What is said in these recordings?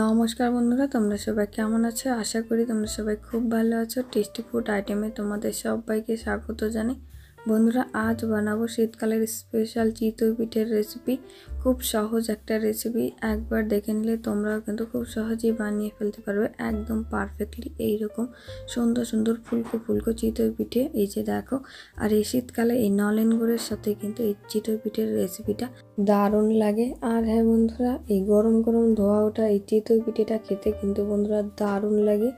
নমস্কার বন্ধুরা, তোমরা সবাই কেমন আছো? আশা করি তোমরা সবাই খুব ভালো আছো। টেস্টি ফুড আইটেমে তোমাদের সবাইকে স্বাগত জানাই। বন্ধুরা, আজ বানাবো শীতকালের স্পেশাল চিতই পিঠের রেসিপি। খুব সহজ একটা রেসিপি, একবার দেখে নিলে তোমরাও কিন্তু খুব সহজেই বানিয়ে ফেলতে পারবে একদম পারফেক্টলি। এইরকম সুন্দর সুন্দর ফুলকো ফুলকো চিতই পিঠে এই যে দেখো। আর এই শীতকালে এই নলেন গুড়ের সাথে কিন্তু এই চিতই পিঠের রেসিপিটা দারুণ লাগে। আর হ্যাঁ বন্ধুরা, এই গরম গরম ধোয়া ওঠা এই চিতই পিঠেটা খেতে কিন্তু বন্ধুরা দারুণ লাগে।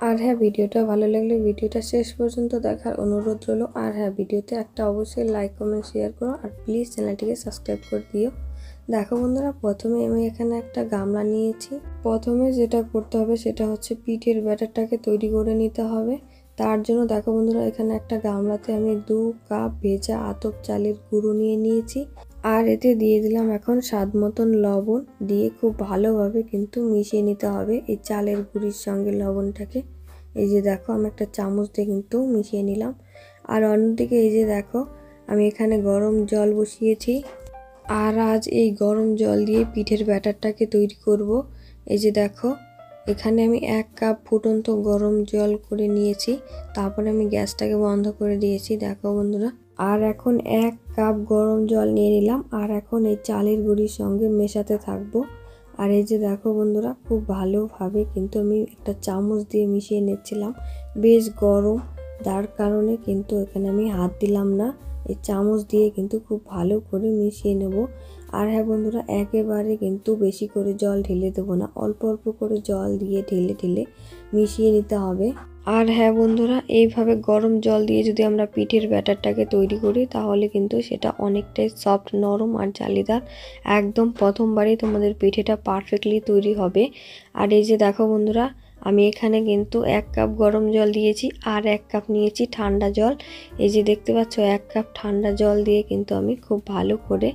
আর হ্যাঁ, ভিডিওটা ভালো লাগলে ভিডিওটা শেষ পর্যন্ত দেখার অনুরোধ রইল। আর হ্যাঁ, ভিডিওতে একটা অবশ্যই লাইক কমেন্ট শেয়ার করো, আর প্লিজ চ্যানেলটিকে সাবস্ক্রাইব করে দিও। দেখো বন্ধুরা, প্রথমে আমি এখানে একটা গামলা নিয়েছি। প্রথমে যেটা করতে হবে সেটা হচ্ছে পিঠের ব্যাটারটাকে তৈরি করে নিতে হবে। তার জন্য দেখো বন্ধুরা, এখানে একটা গামলাতে আমি 2 কাপ ভেজা আতপ চালের গুঁড়ো নিয়ে নিয়েছি। আর এতে দিয়ে দিলাম এখন স্বাদ মতন লবণ, দিয়ে খুব ভালোভাবে কিন্তু মিশিয়ে নিতে হবে এই চালের গুঁড়ির সঙ্গে লবণটাকে। এই যে দেখো, আমি একটা চামচ দিয়ে কিন্তু মিশিয়ে নিলাম। আর অন্যদিকে এই যে দেখো, আমি এখানে গরম জল বসিয়েছি। আর আজ এই গরম জল দিয়ে পিঠের ব্যাটারটাকে তৈরি করব। এই যে দেখো, এখানে আমি 1 কাপ ফুটন্ত গরম জল করে নিয়েছি। তারপরে আমি গ্যাসটাকে বন্ধ করে দিয়েছি। দেখো বন্ধুরা, আর এখন 1 কাপ গরম জল নিয়ে নিলাম। আর এখন এই চালের গুঁড়ির সঙ্গে মেশাতে থাকবো। আর এই যে দেখো বন্ধুরা, খুব ভালোভাবে কিন্তু আমি একটা চামচ দিয়ে মিশিয়ে নিচ্ছিলাম। বেশ গরম, যার কারণে কিন্তু এখানে আমি হাত দিলাম না, এই চামচ দিয়ে কিন্তু খুব ভালো করে মিশিয়ে নেব। আর হ্যাঁ বন্ধুরা, একেবারে কিন্তু বেশি করে জল ঢেলে দেবো না, অল্প অল্প করে জল দিয়ে ঢেলে ঢেলে মিশিয়ে নিতে হবে। আর হ্যাঁ বন্ধুরা, এইভাবে গরম জল দিয়ে যদি আমরা পিঠের ব্যাটারটাকে তৈরি করি তাহলে কিন্তু সেটা অনেকটাই সফট, নরম আর জালিদার। একদম প্রথমবারই তোমাদের পিঠেটা পারফেক্টলি তৈরি হবে। আর এই যে দেখো বন্ধুরা, আমি এখানে কিন্তু 1 কাপ গরম জল দিয়েছি আর 1 কাপ নিয়েছি ঠান্ডা জল। এই যে দেখতে পাচ্ছ, 1 কাপ ঠান্ডা জল দিয়ে কিন্তু আমি খুব ভালো করে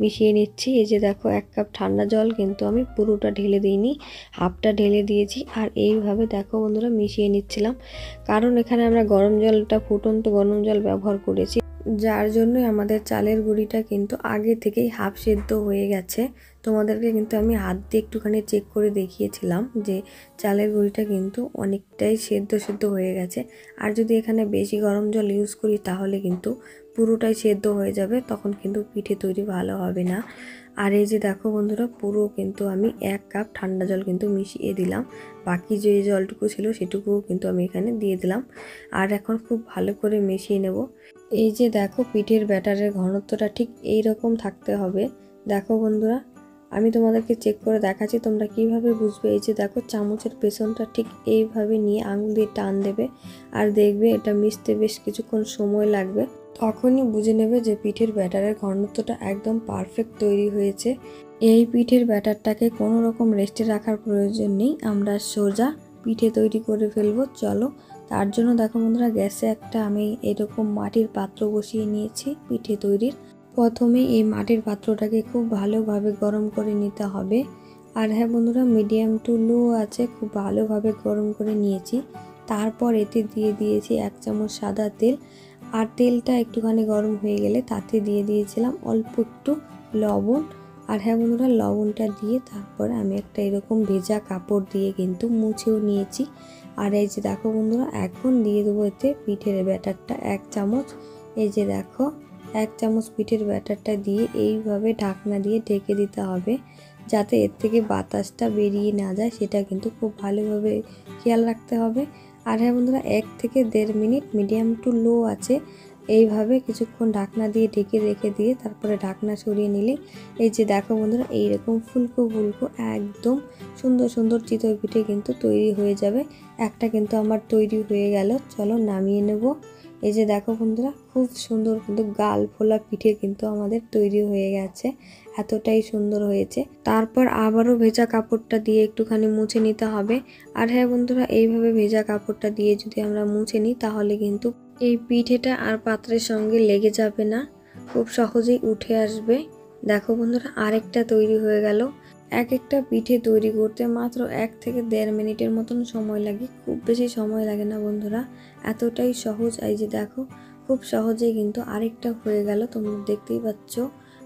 মিশিয়ে নিচ্ছি। এই যে দেখো, 1 কাপ ঠান্ডা জল কিন্তু আমি পুরোটা ঢেলে দিইনি, হাফটা ঢেলে দিয়েছি। আর এইভাবে দেখো বন্ধুরা মিশিয়ে নিচ্ছিলাম, কারণ এখানে আমরা গরম জলটা ফুটন্ত গরম জল ব্যবহার করেছি, যার জন্য আমাদের চালের গুঁড়িটা কিন্তু আগে থেকেই হাফ সেদ্ধ হয়ে গেছে। তোমাদেরকে কিন্তু আমি হাত দিয়ে একটুখানি চেক করে দেখিয়েছিলাম যে চালের গুঁড়িটা কিন্তু অনেকটাই সেদ্ধ হয়ে গেছে। আর যদি এখানে বেশি গরম জল ইউজ করি তাহলে কিন্তু পুরোটাই সেদ্ধ হয়ে যাবে, তখন কিন্তু পিঠে তৈরি ভালো হবে না। আর এই যে দেখো বন্ধুরা, পুরো কিন্তু আমি 1 কাপ ঠান্ডা জল কিন্তু মিশিয়ে দিলাম। বাকি যে জলটুকু ছিল সেটুকুও কিন্তু আমি এখানে দিয়ে দিলাম। আর এখন খুব ভালো করে মিশিয়ে নেব। এই যে দেখো, পিঠের ব্যাটারের ঘনত্বটা ঠিক এই রকম থাকতে হবে। দেখো বন্ধুরা, আমি তোমাদেরকে চেক করে দেখাচ্ছি তোমরা কিভাবে বুঝবে। এই যে দেখো, চামচের পেছনটা ঠিক এইভাবে নিয়ে আঙুল দিয়ে টান দেবে, আর দেখবে এটা মিশতে বেশ কিছুক্ষণ সময় লাগবে। তখনই বুঝে নেবে যে পিঠের ব্যাটারের ঘনত্বটা একদম পারফেক্ট তৈরি হয়েছে। এই পিঠের ব্যাটারটাকে কোনো রকম রেস্টে রাখার প্রয়োজন নেই, আমরা সোজা পিঠে তৈরি করে ফেলবো। চলো, তার জন্য দেখো বন্ধুরা, গ্যাসে একটা আমি এরকম মাটির পাত্র বসিয়ে নিয়েছি পিঠে তৈরির। প্রথমে এই মাটির পাত্রটাকে খুব ভালোভাবে গরম করে নিতে হবে। আর হ্যাঁ বন্ধুরা, মিডিয়াম টু লো আছে খুব ভালোভাবে গরম করে নিয়েছি। তারপর এতে দিয়ে দিয়েছি 1 চামচ সাদা তেল। আর তেলটা একটুখানি গরম হয়ে গেলে তাতে দিয়ে দিয়েছিলাম অল্প একটু লবণ। আর হ্যাঁ বন্ধুরা, লবণটা দিয়ে তারপরে আমি একটা এরকম ভেজা কাপড় দিয়ে কিন্তু মুছেও নিয়েছি। আর এই যে দেখো বন্ধুরা, এখন দিয়ে দেবো এতে পিঠের ব্যাটারটা 1 চামচ। এই যে দেখো, 1 চামচ পিঠের ব্যাটারটা দিয়ে এইভাবে ঢাকনা দিয়ে ঢেকে দিতে হবে, যাতে এর থেকে বাতাসটা বেরিয়ে না যায়, সেটা কিন্তু খুব ভালোভাবে খেয়াল রাখতে হবে। আর হ্যাঁ বন্ধুরা, 1 থেকে 1.5 মিনিট মিডিয়াম টু লো আছে এইভাবে কিছুক্ষণ ঢাকনা দিয়ে ঢেকে রেখে দিয়ে তারপরে ঢাকনা সরিয়ে নিলে এই যে দেখো বন্ধুরা, এইরকম ফুলকো ফুলকো একদম সুন্দর সুন্দর চিতই পিঠে কিন্তু তৈরি হয়ে যাবে। একটা কিন্তু আমার তৈরি হয়ে গেল, চলো নামিয়ে নেব। এই যে দেখো বন্ধুরা, খুব সুন্দর কিন্তু গাল ফোলা পিঠে কিন্তু আমাদের তৈরি হয়ে গেছে, এতটাই সুন্দর হয়েছে। তারপর আবারও ভেজা কাপড়টা দিয়ে একটুখানি মুছে নিতে হবে। আর হ্যাঁ বন্ধুরা, এইভাবে ভেজা কাপড়টা দিয়ে যদি আমরা মুছে নিই তাহলে কিন্তু এই পিঠেটা আর পাত্রের সঙ্গে লেগে যাবে না, খুব সহজেই উঠে আসবে। দেখো বন্ধুরা, আরেকটা তৈরি হয়ে গেল। এক একটা পিঠে তৈরি করতে মাত্র 1 থেকে 1.5 মিনিটের মতন সময় লাগে, খুব বেশি সময় লাগে না বন্ধুরা, এতটাই সহজ। এই যে দেখো, খুব সহজেই কিন্তু আরেকটা হয়ে গেল, তোমরা দেখতেই পাচ্ছ।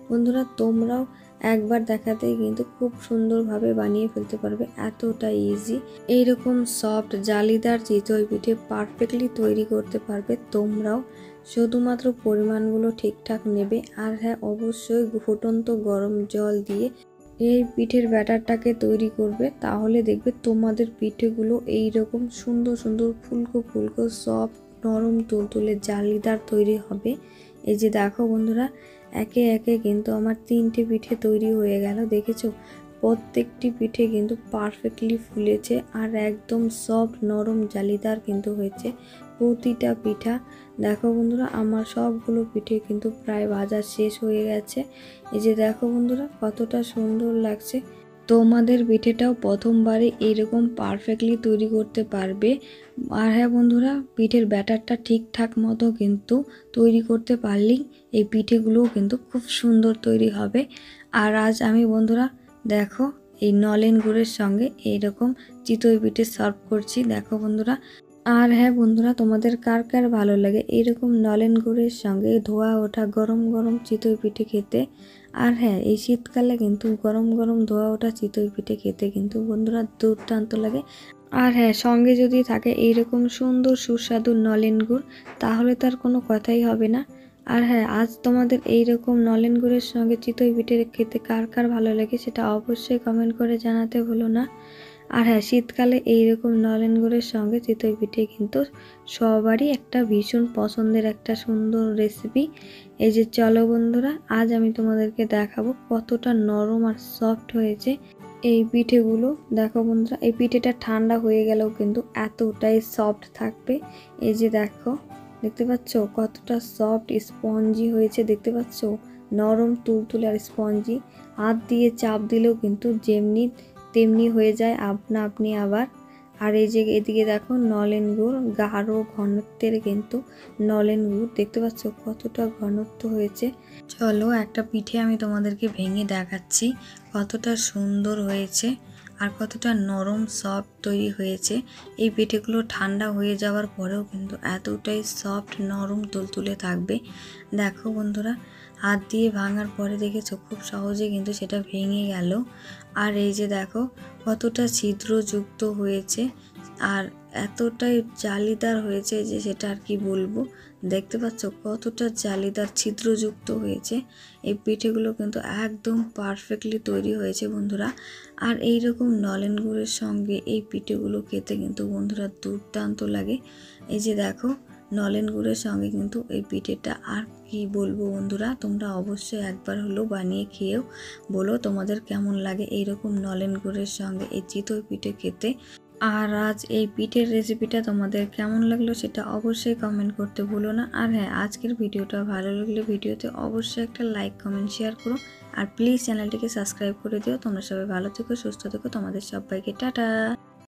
বন্ধুরা, তোমরাও একবার দেখাতেই কিন্তু খুব সুন্দরভাবে বানিয়ে ফেলতে পারবে, এতটা ইজি। এইরকম সফট জালিদার চিতই পিঠে পারফেক্টলি তৈরি করতে পারবে তোমরাও। শুধুমাত্র পরিমাণগুলো ঠিকঠাক নেবে। আর হ্যাঁ, অবশ্যই ফুটন্ত গরম জল দিয়ে এই পিঠের ব্যাটারটাকে তৈরি করবে, তাহলে দেখবে তোমাদের পিঠেগুলো এইরকম সুন্দর সুন্দর ফুলকো ফুলকো সফট নরম তুলতুলে জালিদার তৈরি হবে। এই যে দেখো বন্ধুরা, একে একে কিন্তু আমার 3টে পিঠে তৈরি হয়ে গেল। দেখেছো, প্রত্যেকটি পিঠে কিন্তু পারফেক্টলি ফুলেছে আর একদম সফট নরম জালিদার কিন্তু হয়েছে প্রতিটা পিঠা। দেখো বন্ধুরা, আমার সবগুলো পিঠে কিন্তু প্রায় ভাজা শেষ হয়ে গেছে। এই যে দেখো বন্ধুরা, কতটা সুন্দর লাগছে। তোমাদের পিঠেটাও প্রথমবারে এরকম পারফেক্টলি তৈরি করতে পারবে। আর হ্যাঁ বন্ধুরা, পিঠের ব্যাটারটা ঠিকঠাক মতো কিন্তু তৈরি করতে পারলেই এই পিঠেগুলোও কিন্তু খুব সুন্দর তৈরি হবে। আর আজ আমি বন্ধুরা দেখো এই নলেন গুড়ের সঙ্গে এইরকম চিতই পিঠে সার্ভ করছি। দেখো বন্ধুরা, আর হ্যাঁ বন্ধুরা, তোমাদের কার কার ভালো লাগে এইরকম নলেন গুড়ের সঙ্গে ধোয়া ওঠা গরম গরম চিতই পিঠে খেতে। আর হ্যাঁ, এই শীতকালে কিন্তু গরম গরম ধোয়া ওঠা চিতই পিঠে খেতে কিন্তু বন্ধুরা দুর্দান্ত লাগে। আর হ্যাঁ, সঙ্গে যদি থাকে এইরকম সুন্দর সুস্বাদু নলেন গুড়, তাহলে তার কোনো কথাই হবে না। আর হ্যাঁ, আজ তোমাদের এইরকম নলেন গুড়ের সঙ্গে চিতই পিঠে খেতে কার কার ভালো লাগে সেটা অবশ্যই কমেন্ট করে জানাতে ভুলো না। আর হ্যাঁ, শীতকালে এইরকম নলেন গুড়ের সঙ্গে চিতই পিঠে কিন্তু সবারই একটা ভীষণ পছন্দের একটা সুন্দর রেসিপি। এই যে চলো বন্ধুরা, আজ আমি তোমাদেরকে দেখাবো কতটা নরম আর সফট হয়েছে এই পিঠেগুলো। দেখো বন্ধুরা, এই পিঠেটা ঠান্ডা হয়ে গেলেও কিন্তু এতটাই সফট থাকবে। এই যে দেখো, দেখতে পাচ্ছ কতটা সফট স্পঞ্জি হয়েছে, দেখতে পাচ্ছ নরম তুলতুলে আর স্পঞ্জি। হাত দিয়ে চাপ দিলেও কিন্তু যেমনি তেমনি হয়ে যায় আপনা আপনি আবার। আর এই যে এদিকে দেখো নলেন গুড়, গাঢ় ঘনত্বের কিন্তু নলেন গুড়, দেখতে পাচ্ছ কতটা ঘনত্ব হয়েছে। চলো একটা পিঠে আমি তোমাদেরকে ভেঙে দেখাচ্ছি কতটা সুন্দর হয়েছে আর কতটা নরম সফট তৈরি হয়েছে। এই পিঠেগুলো ঠান্ডা হয়ে যাওয়ার পরেও কিন্তু এতটাই সফট নরম তুলতুলে থাকবে। দেখো বন্ধুরা, হাত দিয়ে ভাঙার পরে দেখেছো খুব সহজে কিন্তু সেটা ভেঙে গেল। আর এই যে দেখো কতটা ছিদ্রযুক্ত হয়েছে আর এতটাই জালিদার হয়েছে যে সেটা আর কি বলবো। দেখতে পাচ্ছ কতটা জালিদার ছিদ্রযুক্ত হয়েছে। এই পিঠেগুলো কিন্তু একদম পারফেক্টলি তৈরি হয়েছে বন্ধুরা। আর এই রকম নলেন গুড়ের সঙ্গে এই পিঠেগুলো খেতে কিন্তু বন্ধুরা দুর্দান্ত লাগে। এই যে দেখো নলেন গুড়ের সঙ্গে কিন্তু এই পিঠেটা আর কি বলবো বন্ধুরা, তোমরা অবশ্যই একবার হলেও বানিয়ে খেয়েও বলো তোমাদের কেমন লাগে এইরকম নলেন গুড়ের সঙ্গে এই চিতই পিঠে খেতে। আর আজ এই পিঠের রেসিপিটা তোমাদের কেমন লাগলো সেটা অবশ্যই কমেন্ট করতে ভুলো না। আর হ্যাঁ, আজকের ভিডিওটা ভালো লাগলে ভিডিওতে অবশ্যই একটা লাইক কমেন্ট শেয়ার করো আর প্লিজ চ্যানেলটিকে সাবস্ক্রাইব করে দিও। তোমরা সবাই ভালো থেকো, সুস্থ থেকো, তোমাদের সবাইকে টাটা।